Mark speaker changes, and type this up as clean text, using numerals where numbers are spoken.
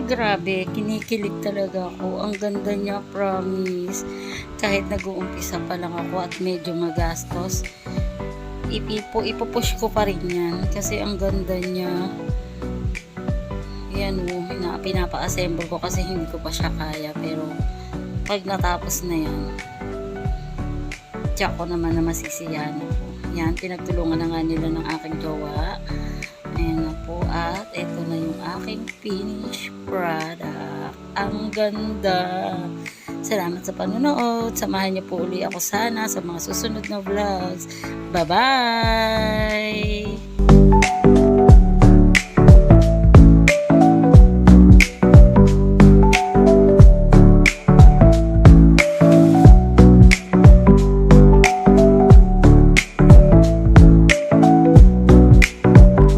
Speaker 1: Grabe, kinikilig talaga ako. Ang ganda niya, promise. Kahit nag-uumpisa pa lang ako at medyo magastos, ipupush ko pa rin yan. Kasi ang ganda niya. Yan o, pinapa-assemble ko kasi hindi ko pa siya kaya. Pero, pag natapos na yan, tiyak ko naman na masisiyahan ako. Yan, pinagtulungan na nga nila ng aking jowa. Ayan na po, at ito na yung aking finished product. Ang ganda! Salamat sa panonood. Samahan niyo po uli ako sana sa mga susunod na vlogs. Bye-bye!